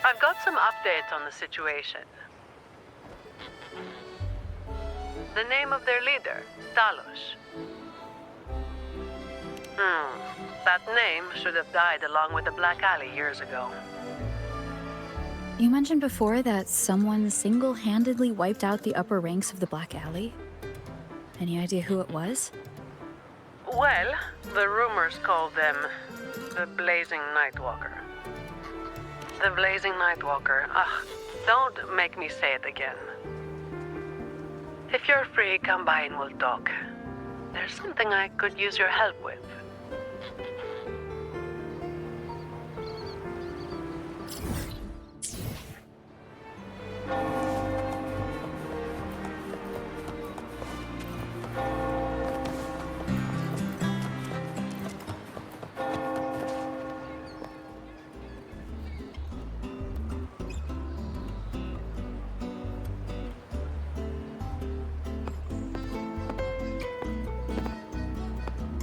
I've got some updates on the situation. The name of their leader, Talos. That name should have died along with the Black Alley years ago. You mentioned before that someone single-handedly wiped out the upper ranks of the Black Alley. Any idea who it was? Well, the rumors call them the Blazing Nightwalker. The Blazing Nightwalker. Don't make me say it again. If you're free, come by and we'll talk. There's something I could use your help with.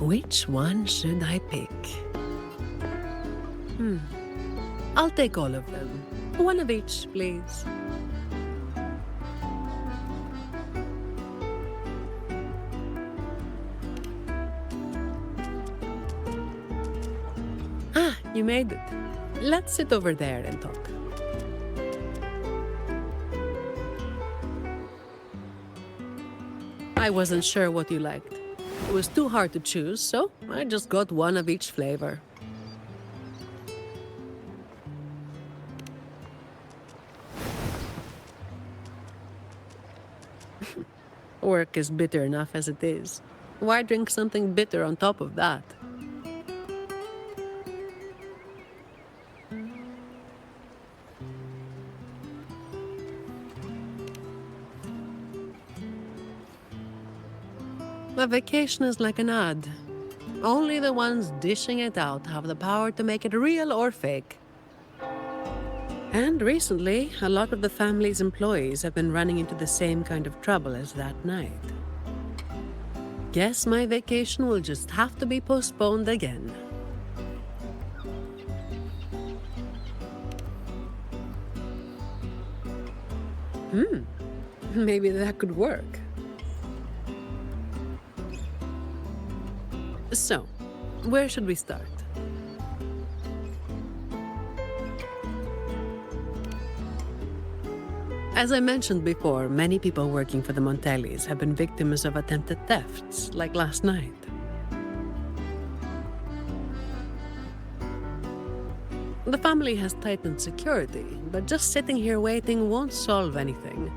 Which one should I pick? I'll take all of them. One of each, please. You made it. Let's sit over there and talk. I wasn't sure what you liked. It was too hard to choose, so I just got one of each flavor. Work is bitter enough as it is. Why drink something bitter on top of that? A vacation is like an ad. Only the ones dishing it out have the power to make it real or fake. And recently, a lot of the family's employees have been running into the same kind of trouble as that night. Guess my vacation will just have to be postponed again. Maybe that could work. So, where should we start? As I mentioned before, many people working for the Montellis have been victims of attempted thefts, like last night. The family has tightened security, but just sitting here waiting won't solve anything.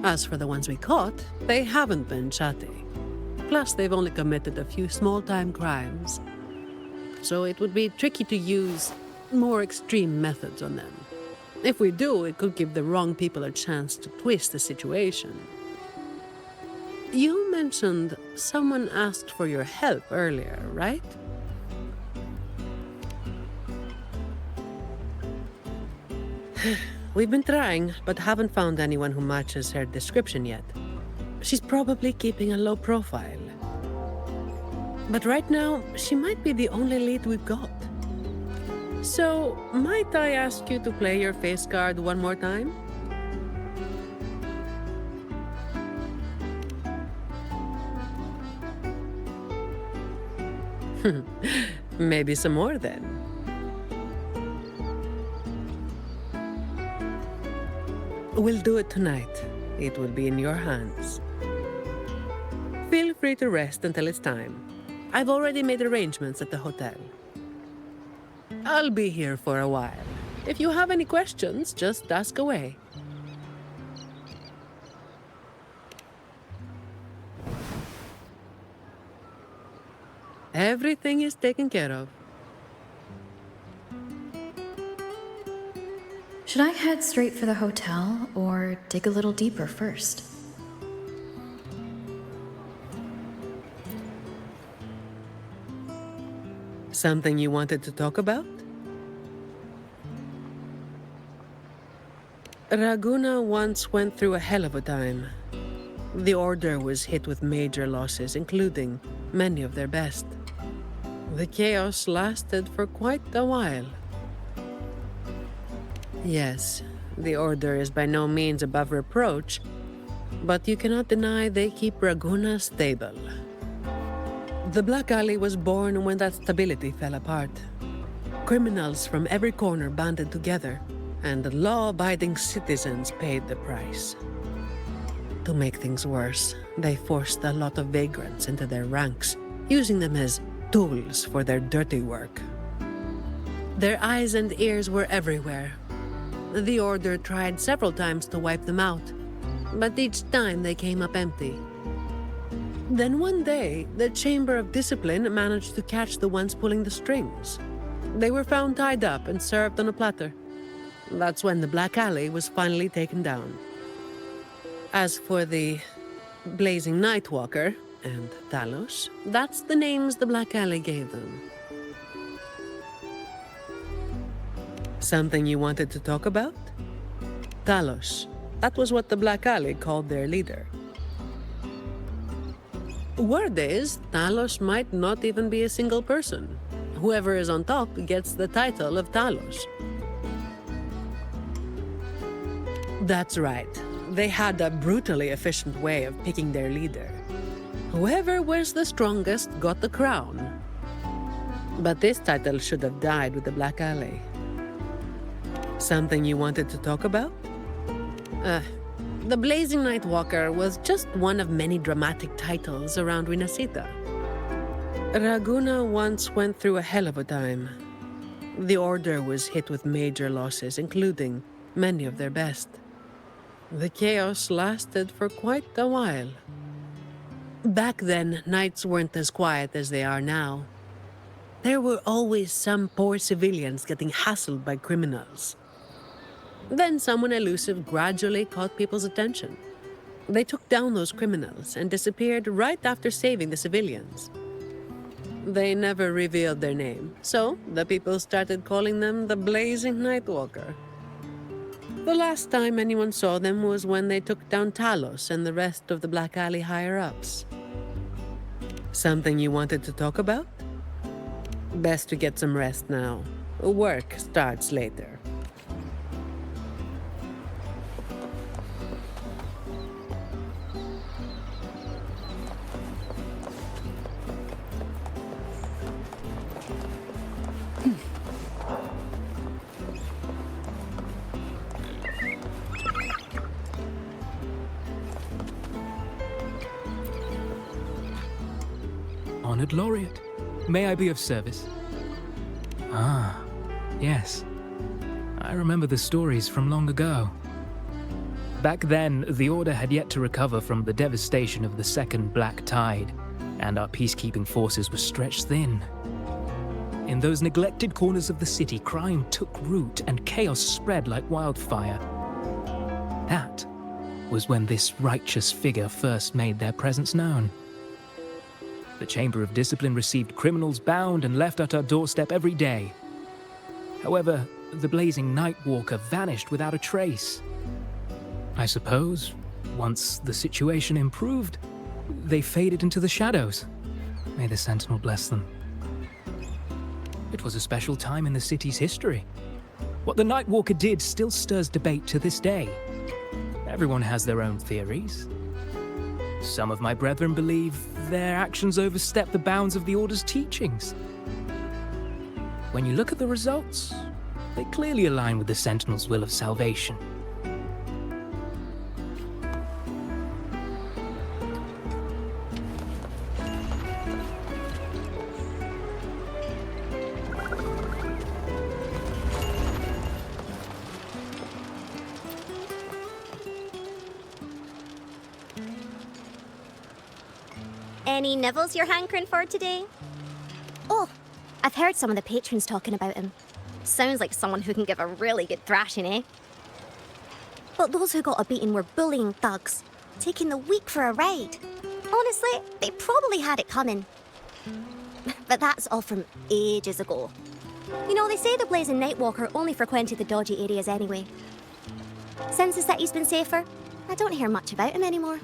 As for the ones we caught, they haven't been chatty. Plus, they've only committed a few small-time crimes. So it would be tricky to use more extreme methods on them. If we do, it could give the wrong people a chance to twist the situation. You mentioned someone asked for your help earlier, right? We've been trying, but haven't found anyone who matches her description yet. She's probably keeping a low profile. But right now, she might be the only lead we've got. So, might I ask you to play your face card one more time? Maybe some more then. We'll do it tonight. It will be in your hands. Feel free to rest until it's time. I've already made arrangements at the hotel. I'll be here for a while. If you have any questions, just ask away. Everything is taken care of. Should I head straight for the hotel or dig a little deeper first? Something you wanted to talk about? Raguna once went through a hell of a time. The Order was hit with major losses, including many of their best. The chaos lasted for quite a while. Yes, the Order is by no means above reproach, but you cannot deny they keep Raguna stable. The Black Alley was born when that stability fell apart. Criminals from every corner banded together, and law-abiding citizens paid the price. To make things worse, they forced a lot of vagrants into their ranks, using them as tools for their dirty work. Their eyes and ears were everywhere. The Order tried several times to wipe them out, but each time they came up empty. Then one day, the Chamber of Discipline managed to catch the ones pulling the strings. They were found tied up and served on a platter. That's when the Black Alley was finally taken down. As for the Blazing Nightwalker and Talos, that's the names the Black Alley gave them. Something you wanted to talk about? Talos. That was what the Black Alley called their leader. Word is, Talos might not even be a single person. Whoever is on top gets the title of Talos. That's right. They had a brutally efficient way of picking their leader. Whoever was the strongest got the crown. But this title should have died with the Black Alley. Something you wanted to talk about? The Blazing Nightwalker was just one of many dramatic titles around Winasita. Raguna once went through a hell of a time. The Order was hit with major losses, including many of their best. The chaos lasted for quite a while. Back then, nights weren't as quiet as they are now. There were always some poor civilians getting hassled by criminals. Then someone elusive gradually caught people's attention. They took down those criminals and disappeared right after saving the civilians. They never revealed their name, so the people started calling them the Blazing Nightwalker. The last time anyone saw them was when they took down Talos and the rest of the Black Alley higher-ups. Something you wanted to talk about? Best to get some rest now. Work starts later. Honored Laureate, may I be of service? Ah, yes. I remember the stories from long ago. Back then, the Order had yet to recover from the devastation of the Second Black Tide, and our peacekeeping forces were stretched thin. In those neglected corners of the city, crime took root and chaos spread like wildfire. That was when this righteous figure first made their presence known. The Chamber of Discipline received criminals bound and left at our doorstep every day. However, the Blazing Nightwalker vanished without a trace. I suppose, once the situation improved, they faded into the shadows. May the Sentinel bless them. It was a special time in the city's history. What the Nightwalker did still stirs debate to this day. Everyone has their own theories. Some of my brethren believe their actions overstep the bounds of the Order's teachings. When you look at the results, they clearly align with the Sentinel's will of salvation. Any nibbles you're hankering for today? Oh, I've heard some of the patrons talking about him. Sounds like someone who can give a really good thrashing, eh? But those who got a beating were bullying thugs, taking the weak for a ride. Honestly, they probably had it coming. But that's all from ages ago. You know, they say the Blazing Nightwalker only frequented the dodgy areas anyway. Since the city's been safer, I don't hear much about him anymore.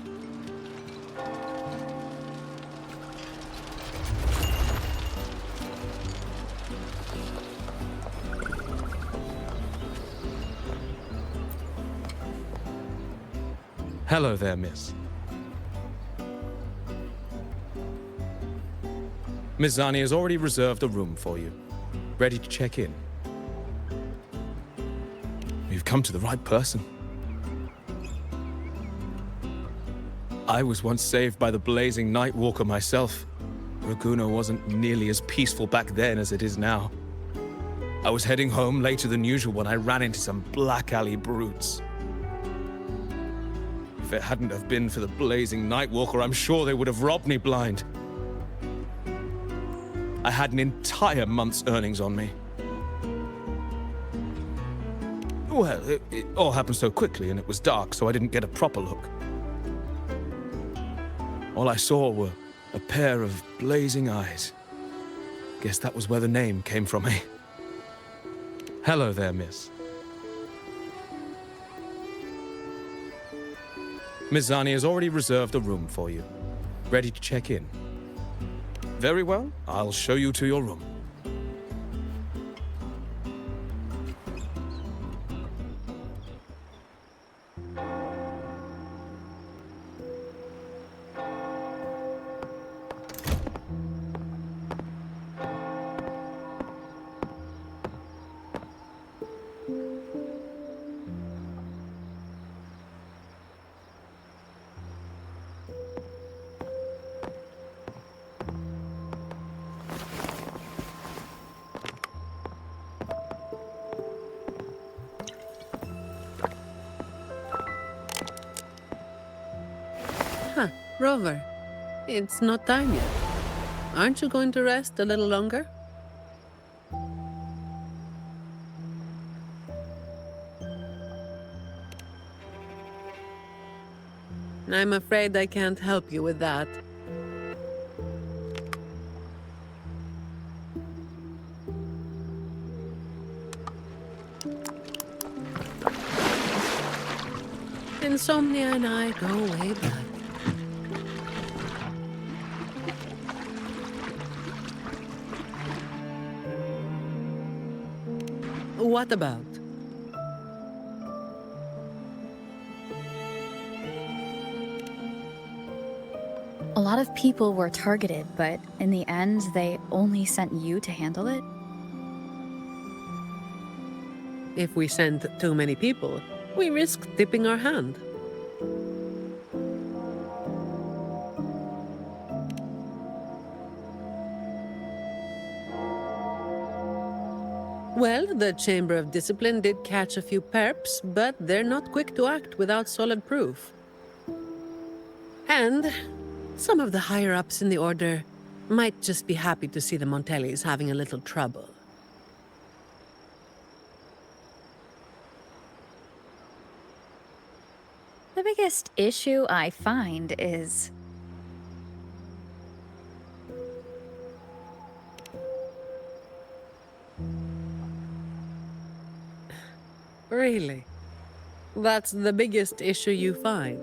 Hello there, miss. Miss Zani has already reserved a room for you. Ready to check in. You've come to the right person. I was once saved by the blazing Nightwalker myself. Raguno wasn't nearly as peaceful back then as it is now. I was heading home later than usual when I ran into some black alley brutes. If it hadn't have been for the blazing Nightwalker, I'm sure they would have robbed me blind. I had an entire month's earnings on me. Well, it all happened so quickly and it was dark, so I didn't get a proper look. All I saw were a pair of blazing eyes. Guess that was where the name came from, eh? Hello there, miss. Miss Zani has already reserved a room for you. Ready to check in. Very well, I'll show you to your room. Rover, it's not time yet. Aren't you going to rest a little longer? I'm afraid I can't help you with that. Insomnia and I go way back. What about? A lot of people were targeted, but in the end, they only sent you to handle it? If we send too many people, we risk tipping our hand. Well, the Chamber of Discipline did catch a few perps, but they're not quick to act without solid proof. And some of the higher-ups in the Order might just be happy to see the Montellis having a little trouble. The biggest issue I find is... Really? That's the biggest issue you find?